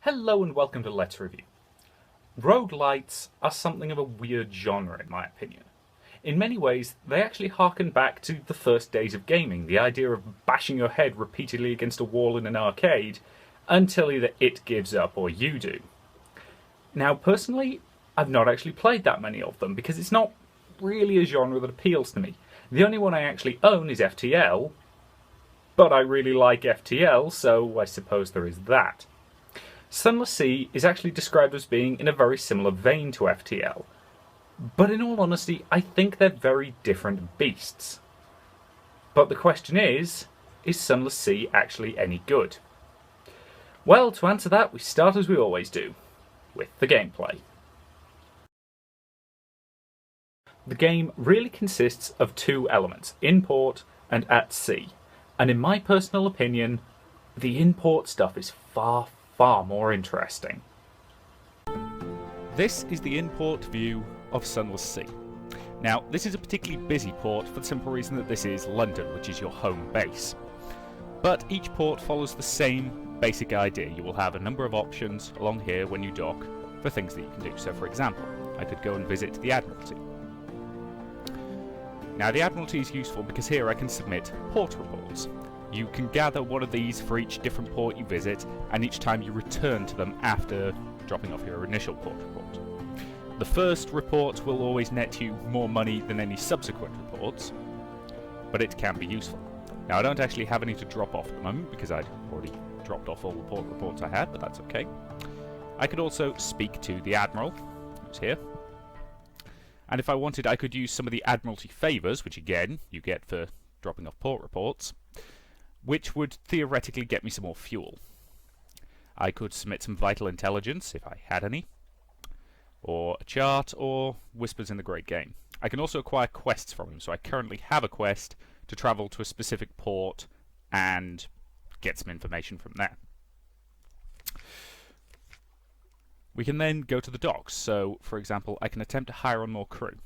Hello and welcome to Let's Review. Roguelites are something of a weird genre in my opinion. In many ways, they actually harken back to the first days of gaming, the idea of bashing your head repeatedly against a wall in an arcade until either it gives up or you do. Now personally, I've not actually played that many of them because it's not really a genre that appeals to me. The only one I actually own is FTL, but I really like FTL, so I suppose there is that. Sunless Sea is actually described as being in a very similar vein to FTL, but in all honesty, I think they're very different beasts. But the question is Sunless Sea actually any good? Well, to answer that, we start as we always do, with the gameplay. The game really consists of two elements, in port and at sea, and in my personal opinion, the in-port stuff is far more interesting. This is the in-port view of Sunless Sea. Now, this is a particularly busy port for the simple reason that this is London, which is your home base. But each port follows the same basic idea. You will have a number of options along here when you dock for things that you can do. So for example, I could go and visit the Admiralty. Now the Admiralty is useful because here I can submit port reports. You can gather one of these for each different port you visit, and each time you return to them after dropping off your initial port report. The first report will always net you more money than any subsequent reports, but it can be useful. Now I don't actually have any to drop off at the moment because I'd already dropped off all the port reports I had, but that's okay. I could also speak to the Admiral, who's here. And if I wanted, I could use some of the Admiralty favours, which again, you get for dropping off port reports, which would theoretically get me some more fuel. I could submit some vital intelligence, if I had any, or a chart, or whispers in the Great Game. I can also acquire quests from him, so I currently have a quest to travel to a specific port and get some information from there. We can then go to the docks, so for example I can attempt to hire on more crew.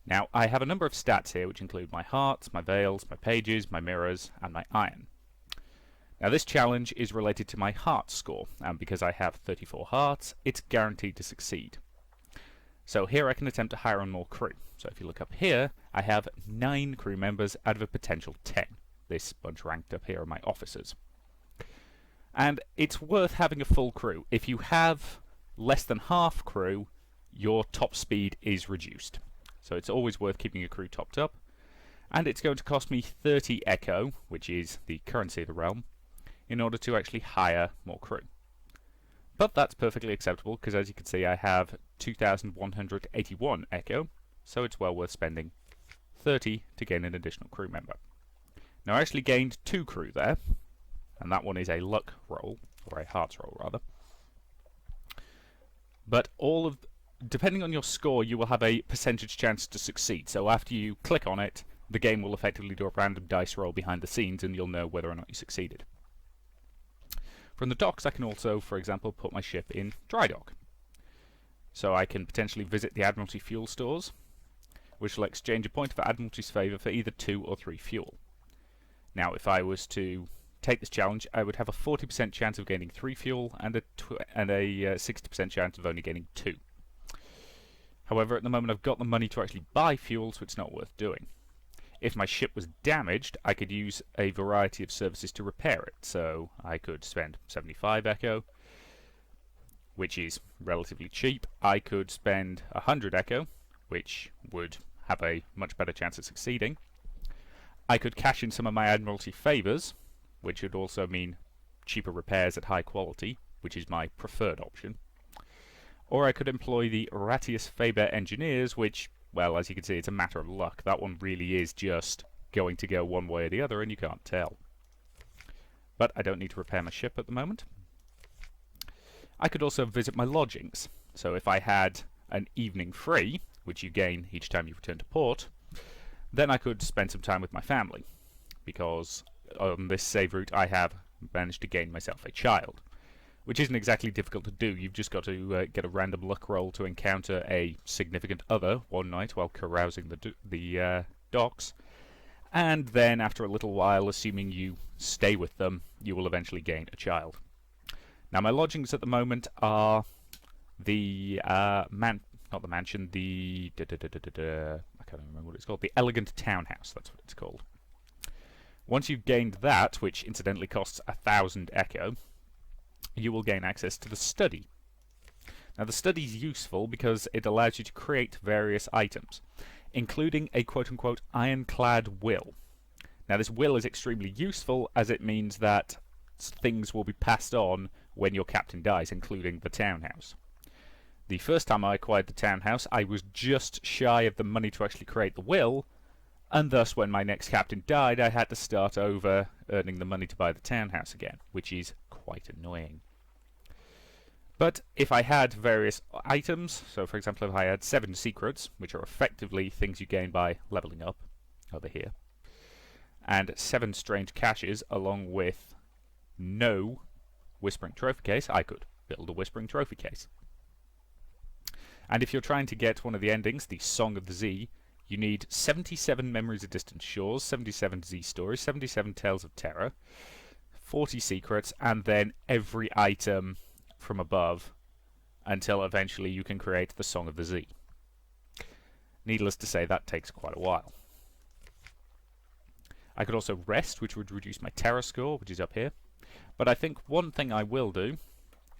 Now, I have a number of stats here which include my hearts, my veils, my pages, my mirrors, and my iron. Now this challenge is related to my heart score, and because I have 34 hearts, it's guaranteed to succeed. So here I can attempt to hire on more crew. So if you look up here, I have 9 crew members out of a potential 10. This bunch ranked up here are my officers. And it's worth having a full crew. If you have less than half crew, your top speed is reduced. So it's always worth keeping your crew topped up. And it's going to cost me 30 Echo, which is the currency of the realm, in order to actually hire more crew. But that's perfectly acceptable, because as you can see I have 2,181 Echo, so it's well worth spending 30 to gain an additional crew member. Now I actually gained 2 crew there, and that one is a luck roll, or a hearts roll rather. But depending on your score, you will have a percentage chance to succeed. So after you click on it, the game will effectively do a random dice roll behind the scenes and you'll know whether or not you succeeded. From the docks, I can also, for example, put my ship in dry dock. So I can potentially visit the Admiralty fuel stores, which will exchange a point of Admiralty's favour for either 2 or 3 fuel. Now, if I was to take this challenge, I would have a 40% chance of gaining 3 fuel and a 60% chance of only gaining 2. However, at the moment I've got the money to actually buy fuel, so it's not worth doing. If my ship was damaged, I could use a variety of services to repair it. So I could spend 75 Echo, which is relatively cheap. I could spend 100 Echo, which would have a much better chance of succeeding. I could cash in some of my Admiralty favours, which would also mean cheaper repairs at high quality, which is my preferred option. Or I could employ the Ratius Faber engineers, which, well, as you can see, it's a matter of luck. That one really is just going to go one way or the other, and you can't tell. But I don't need to repair my ship at the moment. I could also visit my lodgings. So if I had an evening free, which you gain each time you return to port, then I could spend some time with my family, because on this save route I have managed to gain myself a child, which isn't exactly difficult to do. You've just got to get a random luck roll to encounter a significant other one night while carousing the docks, and then after a little while, assuming you stay with them, you will eventually gain a child. Now my lodgings at the moment are the not the mansion, the I can't remember what it's called. The elegant townhouse. That's what it's called. Once you've gained that, which incidentally costs 1,000 echo, you will gain access to the study. Now the study is useful because it allows you to create various items, including a quote-unquote ironclad will. Now this will is extremely useful as it means that things will be passed on when your captain dies, including the townhouse. The first time I acquired the townhouse, I was just shy of the money to actually create the will, and thus when my next captain died, I had to start over earning the money to buy the townhouse again, which is quite annoying. But if I had various items, so for example if I had 7 secrets, which are effectively things you gain by leveling up, over here, and 7 strange caches along with no whispering trophy case, I could build a whispering trophy case. And if you're trying to get one of the endings, the Song of the Z, you need 77 Memories of Distant Shores, 77 Z Stories, 77 Tales of Terror, 40 secrets, and then every item from above until eventually you can create the Song of the Z. Needless to say, that takes quite a while. I could also rest, which would reduce my terror score, which is up here. But I think one thing I will do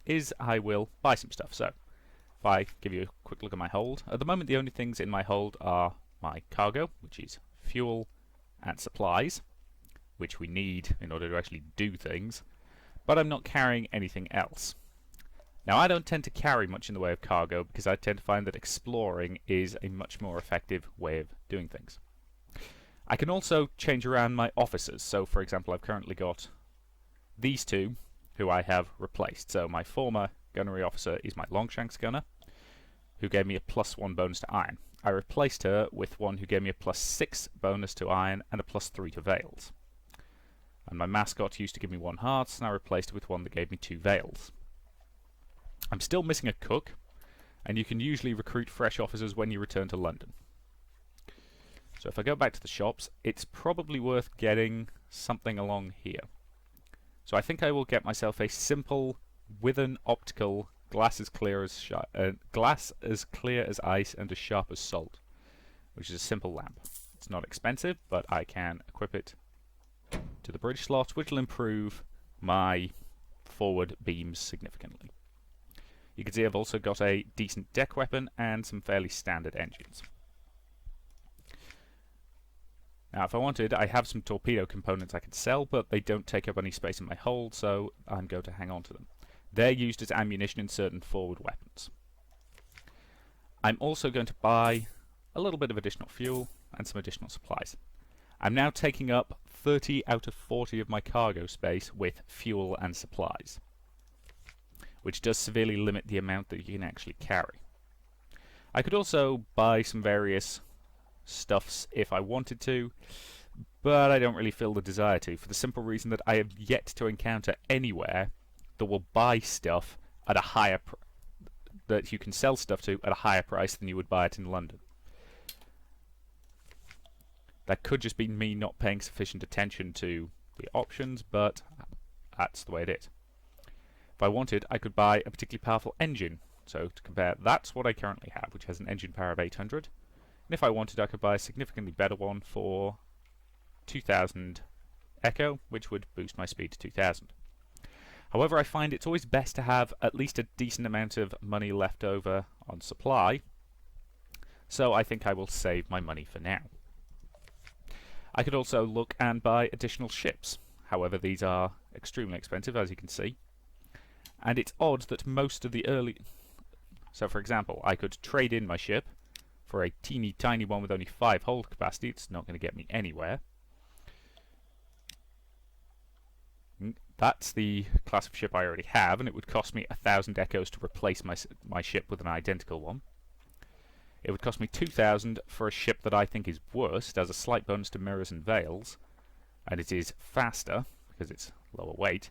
is I will buy some stuff. So, if I give you a quick look at my hold, at the moment the only things in my hold are my cargo, which is fuel and supplies, which we need in order to actually do things, but I'm not carrying anything else. Now I don't tend to carry much in the way of cargo because I tend to find that exploring is a much more effective way of doing things. I can also change around my officers, so for example I've currently got these two who I have replaced. So my former gunnery officer is my Longshanks gunner, who gave me a +1 bonus to iron. I replaced her with one who gave me a +6 bonus to iron and a +3 to veils. And my mascot used to give me 1 hearts, and I replaced it with one that gave me 2 veils. I'm still missing a cook, and you can usually recruit fresh officers when you return to London. So if I go back to the shops, it's probably worth getting something along here. So I think I will get myself a simple Withen optical glass as clear as ice and as sharp as salt, which is a simple lamp. It's not expensive, but I can equip it to the bridge slot, which will improve my forward beams significantly. You can see I've also got a decent deck weapon and some fairly standard engines. Now if I wanted, I have some torpedo components I could sell, but they don't take up any space in my hold, so I'm going to hang on to them. They're used as ammunition in certain forward weapons. I'm also going to buy a little bit of additional fuel and some additional supplies. I'm now taking up 30 out of 40 of my cargo space with fuel and supplies, which does severely limit the amount that you can actually carry. I could also buy some various stuffs if I wanted to, but I don't really feel the desire to, for the simple reason that I have yet to encounter anywhere that will buy stuff at a higher that you can sell stuff to at a higher price than you would buy it in London. That could just be me not paying sufficient attention to the options, but that's the way it is. If I wanted, I could buy a particularly powerful engine. So to compare, that's what I currently have, which has an engine power of 800. And if I wanted, I could buy a significantly better one for 2000 echo, which would boost my speed to 2000. However, I find it's always best to have at least a decent amount of money left over on supply, so I think I will save my money for now. I could also look and buy additional ships. However, these are extremely expensive, as you can see. And it's odd that most of the early... So for example, I could trade in my ship for a teeny tiny one with only 5 hold capacity. It's not going to get me anywhere. That's the class of ship I already have, and it would cost me 1,000 echoes to replace my ship with an identical one. It would cost me 2,000 for a ship that I think is worse. It has a slight bonus to mirrors and veils, and it is faster because it's lower weight,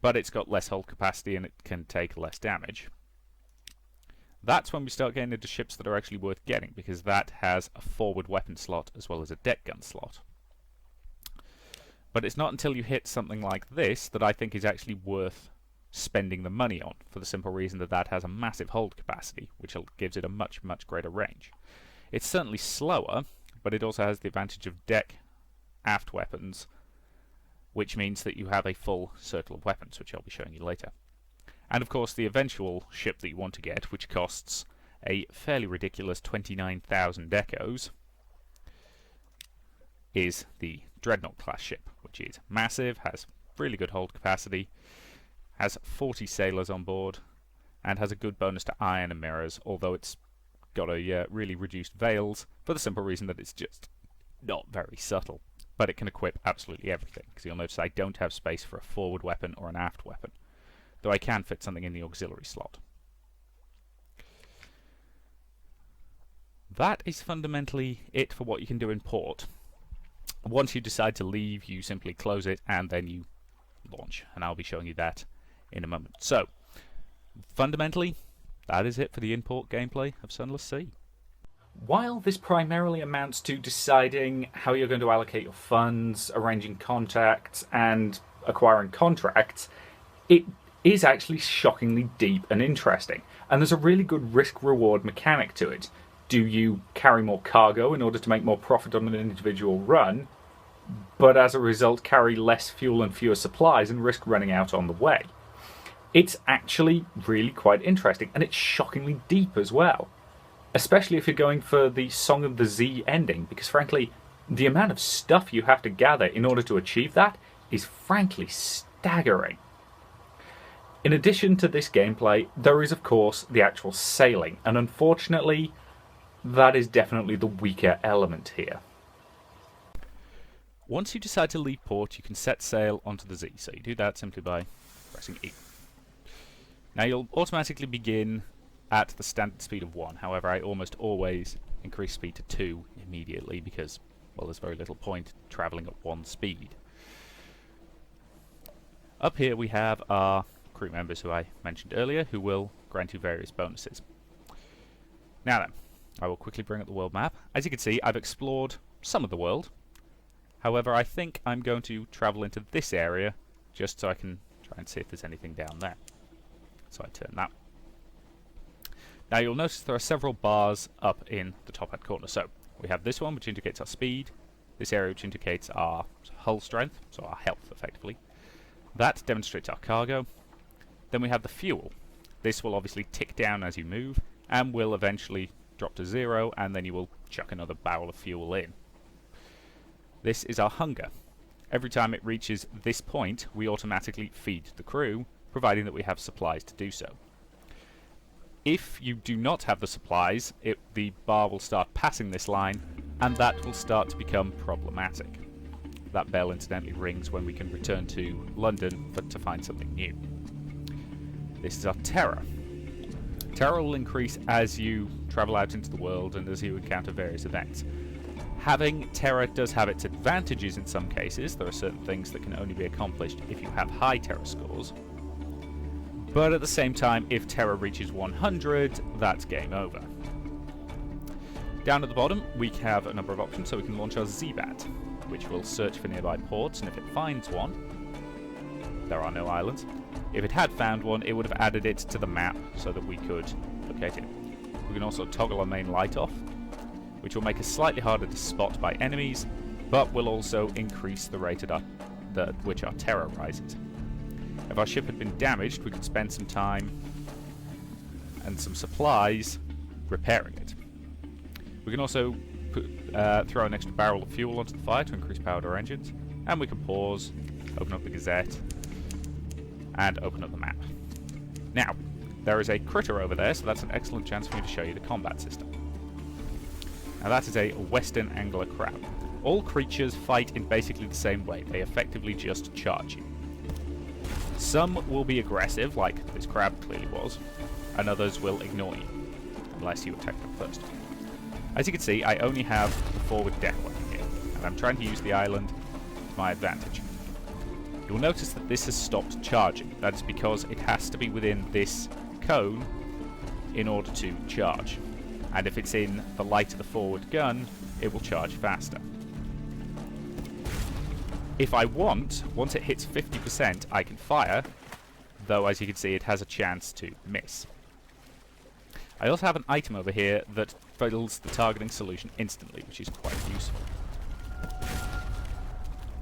but it's got less hold capacity and it can take less damage. That's when we start getting into ships that are actually worth getting, because that has a forward weapon slot as well as a deck gun slot. But it's not until you hit something like this that I think is actually worth spending the money on, for the simple reason that that has a massive hold capacity, which gives it a much, much greater range. It's certainly slower, but it also has the advantage of deck aft weapons, which means that you have a full circle of weapons, which I'll be showing you later. And of course the eventual ship that you want to get, which costs a fairly ridiculous 29,000 echoes, is the Dreadnought class ship, which is massive, has really good hold capacity, has 40 sailors on board, and has a good bonus to iron and mirrors, although it's got a really reduced veils, for the simple reason that it's just not very subtle. But it can equip absolutely everything, because you'll notice I don't have space for a forward weapon or an aft weapon, though I can fit something in the auxiliary slot. That is fundamentally it for what you can do in port. Once you decide to leave, you simply close it and then you launch, and I'll be showing you that in a moment. So, fundamentally, that is it for the in-port gameplay of Sunless Sea. While this primarily amounts to deciding how you're going to allocate your funds, arranging contacts, and acquiring contracts, it is actually shockingly deep and interesting. And there's a really good risk-reward mechanic to it. Do you carry more cargo in order to make more profit on an individual run, but as a result carry less fuel and fewer supplies and risk running out on the way? It's actually really quite interesting, and it's shockingly deep as well. Especially if you're going for the Song of the Sea ending, because frankly, the amount of stuff you have to gather in order to achieve that is frankly staggering. In addition to this gameplay, there is of course the actual sailing, and unfortunately, that is definitely the weaker element here. Once you decide to leave port, you can set sail onto the sea, so you do that simply by pressing E. Now you'll automatically begin at the standard speed of 1, however I almost always increase speed to 2 immediately because, well, there's very little point travelling at 1 speed. Up here we have our crew members who I mentioned earlier, who will grant you various bonuses. Now then, I will quickly bring up the world map. As you can see, I've explored some of the world. However, I think I'm going to travel into this area just so I can try and see if there's anything down there. So I turn that. Now you'll notice there are several bars up in the top hand corner. So we have this one which indicates our speed, this area which indicates our hull strength, so our health effectively. That demonstrates our cargo. Then we have the fuel. This will obviously tick down as you move and will eventually drop to 0, and then you will chuck another barrel of fuel in. This is our hunger. Every time it reaches this point, we automatically feed the crew, providing that we have supplies to do so. If you do not have the supplies, the bar will start passing this line, and that will start to become problematic. That bell incidentally rings when we can return to London to find something new. This is our terror. Terror will increase as you travel out into the world and as you encounter various events. Having terror does have its advantages in some cases. There are certain things that can only be accomplished if you have high terror scores. But at the same time, if terror reaches 100, that's game over. Down at the bottom, we have a number of options, so we can launch our Z-Bat, which will search for nearby ports, and if it finds one, there are no islands. If it had found one, it would have added it to the map so that we could locate it. We can also toggle our main light off, which will make us slightly harder to spot by enemies, but will also increase the rate at which our terror rises. If our ship had been damaged, we could spend some time and some supplies repairing it. We can also throw an extra barrel of fuel onto the fire to increase power to our engines, and we can pause, open up the Gazette, and open up the map. Now, there is a critter over there, so that's an excellent chance for me to show you the combat system. Now that is a Western Angler crab. All creatures fight in basically the same way. They effectively just charge you. Some will be aggressive, like this crab clearly was, and others will ignore you, unless you attack them first. As you can see, I only have the forward deck weapon here, and I'm trying to use the island to my advantage. You'll notice that this has stopped charging. That is because it has to be within this cone in order to charge. And if it's in the light of the forward gun, it will charge faster. If I want, once it hits 50%, I can fire. though as you can see it has a chance to miss. I also have an item over here that fills the targeting solution instantly, which is quite useful.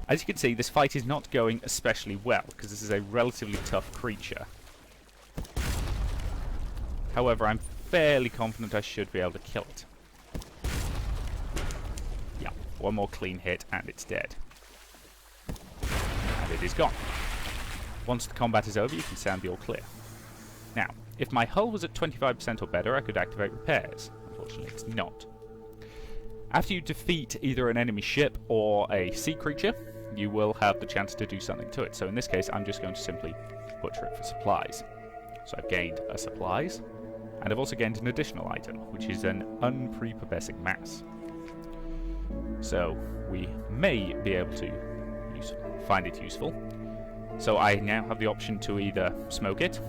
As you can see, this fight is not going especially well, because this is a relatively tough creature. However, I'm fairly confident I should be able to kill it. Yeah, one more clean hit and it's dead. And it is gone. Once the combat is over, you can sound the all clear. Now, if my hull was at 25% or better, I could activate repairs. Unfortunately, it's not. After you defeat either an enemy ship or a sea creature, you will have the chance to do something to it. So in this case, I'm just going to simply butcher it for supplies. So I've gained a supplies, and I've also gained an additional item, which is an unprepubescing mass. So we may be able to find it useful. So I now have the option to either smoke it,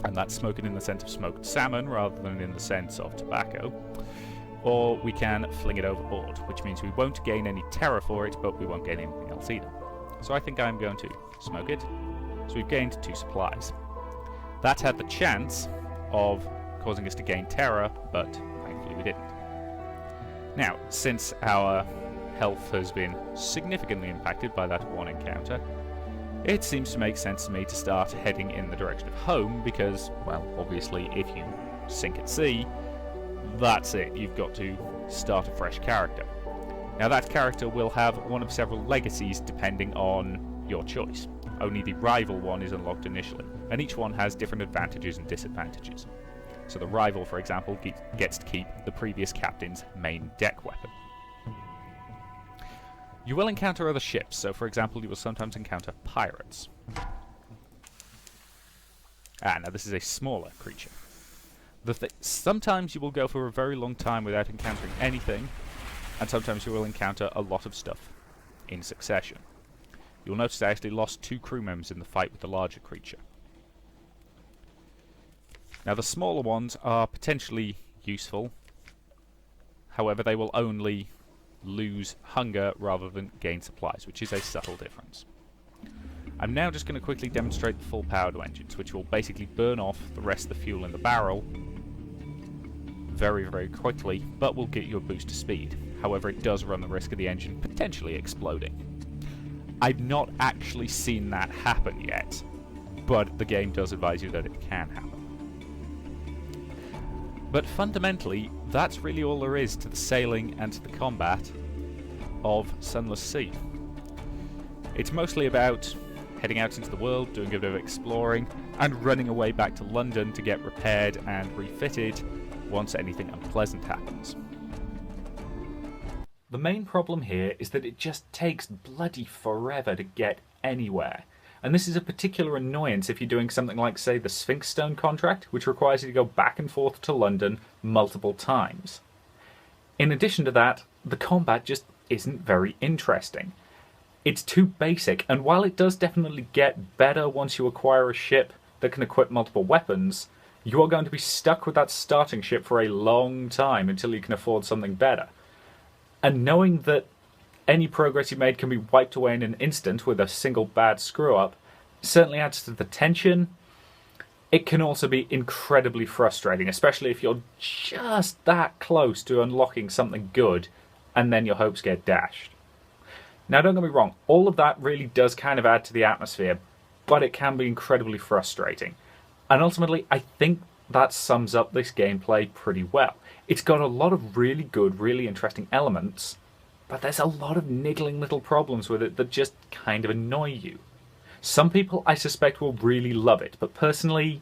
and that's smoke it in the sense of smoked salmon rather than in the sense of tobacco, or we can fling it overboard, which means we won't gain any terror for it, but we won't gain anything else either. So I think I'm going to smoke it. So we've gained 2 supplies. That had the chance of causing us to gain terror, but thankfully we didn't. Now, since our health has been significantly impacted by that one encounter, it seems to make sense to me to start heading in the direction of home because, well, obviously if you sink at sea, that's it. You've got to start a fresh character. Now that character will have one of several legacies depending on your choice. Only the rival one is unlocked initially, and each one has different advantages and disadvantages. So the rival, for example, gets to keep the previous captain's main deck weapon. You will encounter other ships, so for example you will sometimes encounter pirates. Now this is a smaller creature. Sometimes you will go for a very long time without encountering anything, and sometimes you will encounter a lot of stuff in succession. You'll notice I actually lost 2 crew members in the fight with the larger creature. Now the smaller ones are potentially useful, however they will only lose hunger rather than gain supplies, which is a subtle difference. I'm now just going to quickly demonstrate the full powered engines, which will basically burn off the rest of the fuel in the barrel very, very quickly, but will get you a boost to speed. However, it does run the risk of the engine potentially exploding. I've not actually seen that happen yet, but the game does advise you that it can happen. But fundamentally, that's really all there is to the sailing and to the combat of Sunless Sea. It's mostly about heading out into the world, doing a bit of exploring, and running away back to London to get repaired and refitted once anything unpleasant happens. The main problem here is that it just takes bloody forever to get anywhere. And this is a particular annoyance if you're doing something like, say, the Sphinx Stone contract, which requires you to go back and forth to London multiple times. In addition to that, the combat just isn't very interesting. It's too basic, and while it does definitely get better once you acquire a ship that can equip multiple weapons, you are going to be stuck with that starting ship for a long time until you can afford something better. And knowing that any progress you made can be wiped away in an instant with a single bad screw-up certainly adds to the tension. It can also be incredibly frustrating, especially if you're just that close to unlocking something good and then your hopes get dashed. Now, don't get me wrong, all of that really does kind of add to the atmosphere, but it can be incredibly frustrating. And ultimately, I think that sums up this gameplay pretty well. It's got a lot of really good, really interesting elements, but there's a lot of niggling little problems with it that just kind of annoy you. Some people, I suspect, will really love it, but personally,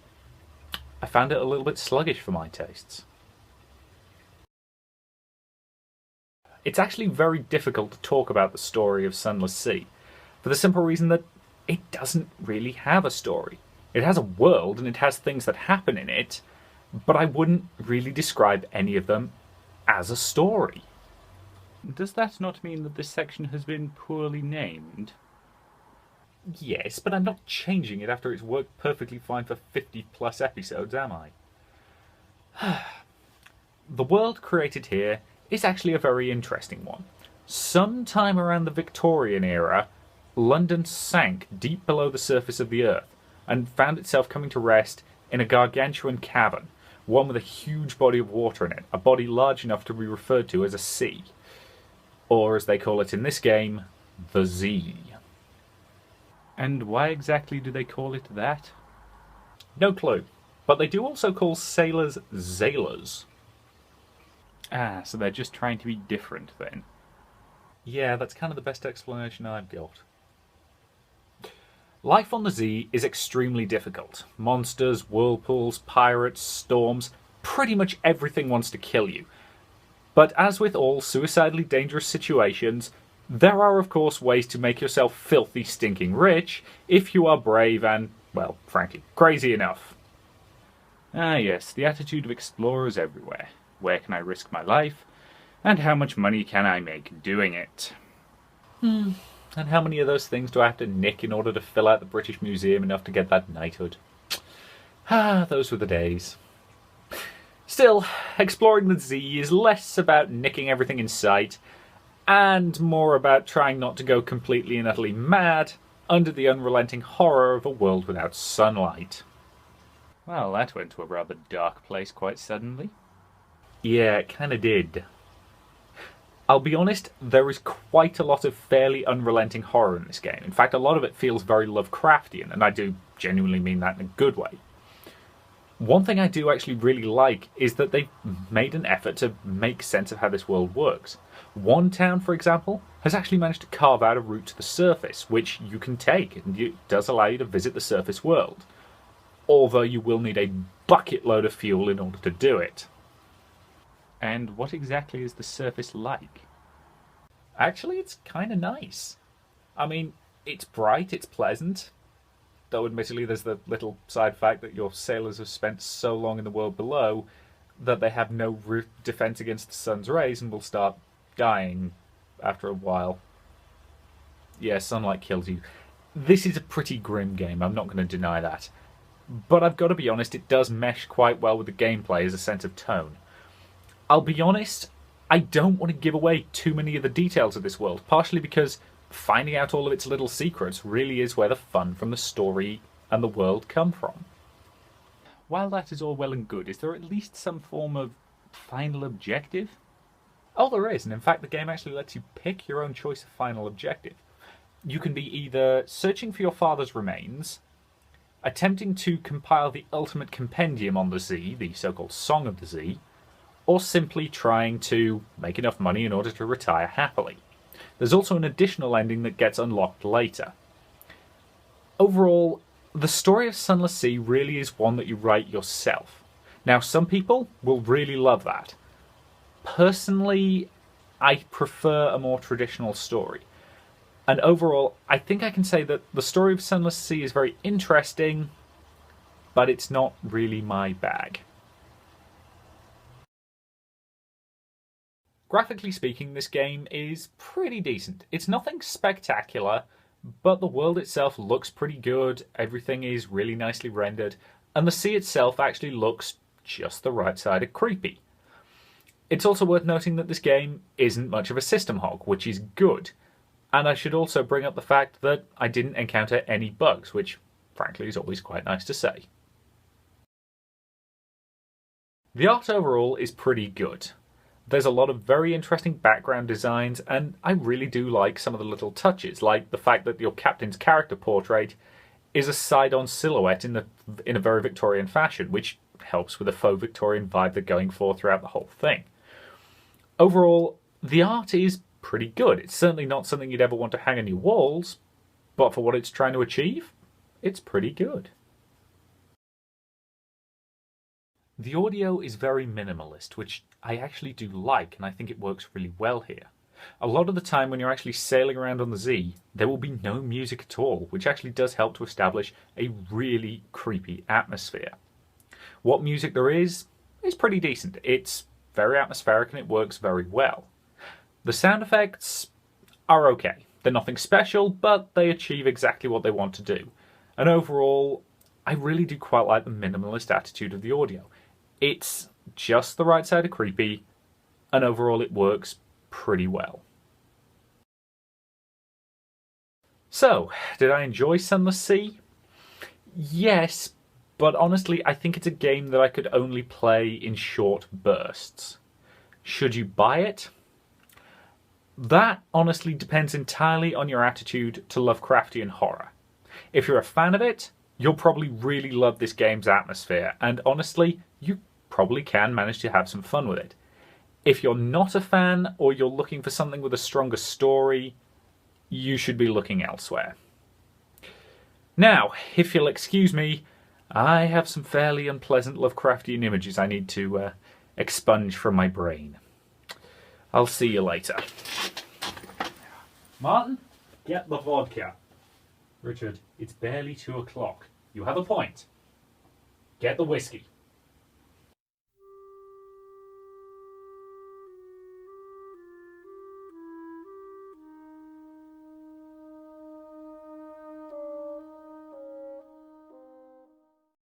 I found it a little bit sluggish for my tastes. It's actually very difficult to talk about the story of Sunless Sea, for the simple reason that it doesn't really have a story. It has a world and it has things that happen in it, but I wouldn't really describe any of them as a story. Does that not mean that this section has been poorly named? Yes, but I'm not changing it after it's worked perfectly fine for 50 plus episodes, am I? The world created here is actually a very interesting one. Sometime around the Victorian era, London sank deep below the surface of the Earth, and found itself coming to rest in a gargantuan cavern, one with a huge body of water in it, a body large enough to be referred to as a sea. Or, as they call it in this game, the Z. And why exactly do they call it that? No clue. But they do also call sailors Zailers. Ah, so they're just trying to be different then. Yeah, that's kind of the best explanation I've got. Life on the Z is extremely difficult. Monsters, whirlpools, pirates, storms, pretty much everything wants to kill you. But as with all suicidally dangerous situations, there are of course ways to make yourself filthy stinking rich if you are brave and, well, frankly, crazy enough. Ah yes, the attitude of explorers everywhere. Where can I risk my life? And how much money can I make doing it? And how many of those things do I have to nick in order to fill out the British Museum enough to get that knighthood? Ah, those were the days. Still, exploring the Z is less about nicking everything in sight, and more about trying not to go completely and utterly mad under the unrelenting horror of a world without sunlight. Well, that went to a rather dark place quite suddenly. Yeah, it kinda did. I'll be honest, there is quite a lot of fairly unrelenting horror in this game. In fact, a lot of it feels very Lovecraftian, and I do genuinely mean that in a good way. One thing I do actually really like is that they've made an effort to make sense of how this world works. One town, for example, has actually managed to carve out a route to the surface, which you can take, and it does allow you to visit the surface world. Although you will need a bucket load of fuel in order to do it. And what exactly is the surface like? Actually, it's kind of nice. I mean, it's bright, it's pleasant. Though admittedly there's the little side fact that your sailors have spent so long in the world below that they have no defense against the sun's rays and will start dying after a while. Yeah, sunlight kills you. This is a pretty grim game, I'm not going to deny that. But I've got to be honest, it does mesh quite well with the gameplay as a sense of tone. I'll be honest, I don't want to give away too many of the details of this world, partially because finding out all of its little secrets really is where the fun from the story and the world come from. While that is all well and good, is there at least some form of final objective? Oh, there is, and in fact the game actually lets you pick your own choice of final objective. You can be either searching for your father's remains, attempting to compile the ultimate compendium on the Z, the so-called Song of the Z, or simply trying to make enough money in order to retire happily. There's also an additional ending that gets unlocked later. Overall, the story of Sunless Sea really is one that you write yourself. Now, some people will really love that. Personally, I prefer a more traditional story. And overall, I think I can say that the story of Sunless Sea is very interesting, but it's not really my bag. Graphically speaking, this game is pretty decent. It's nothing spectacular, but the world itself looks pretty good, everything is really nicely rendered, and the sea itself actually looks just the right side of creepy. It's also worth noting that this game isn't much of a system hog, which is good. And I should also bring up the fact that I didn't encounter any bugs, which frankly is always quite nice to say. The art overall is pretty good. There's a lot of very interesting background designs, and I really do like some of the little touches, like the fact that your captain's character portrait is a side-on silhouette in a very Victorian fashion, which helps with the faux Victorian vibe they're going for throughout the whole thing. Overall, the art is pretty good. It's certainly not something you'd ever want to hang on your walls, but for what it's trying to achieve, it's pretty good. The audio is very minimalist, which I actually do like, and I think it works really well here. A lot of the time when you're actually sailing around on the Z, there will be no music at all, which actually does help to establish a really creepy atmosphere. What music there is pretty decent. It's very atmospheric and it works very well. The sound effects are okay. They're nothing special, but they achieve exactly what they want to do. And overall, I really do quite like the minimalist attitude of the audio. It's just the right side of creepy, and overall it works pretty well. So, did I enjoy Sunless Sea? Yes, but honestly, I think it's a game that I could only play in short bursts. Should you buy it? That honestly depends entirely on your attitude to Lovecraftian horror. If you're a fan of it, you'll probably really love this game's atmosphere, and honestly, you probably can manage to have some fun with it. If you're not a fan, or you're looking for something with a stronger story, you should be looking elsewhere. Now, if you'll excuse me, I have some fairly unpleasant Lovecraftian images I need to expunge from my brain. I'll see you later. Martin, get the vodka. Richard, it's barely 2 o'clock. You have a point. Get the whiskey.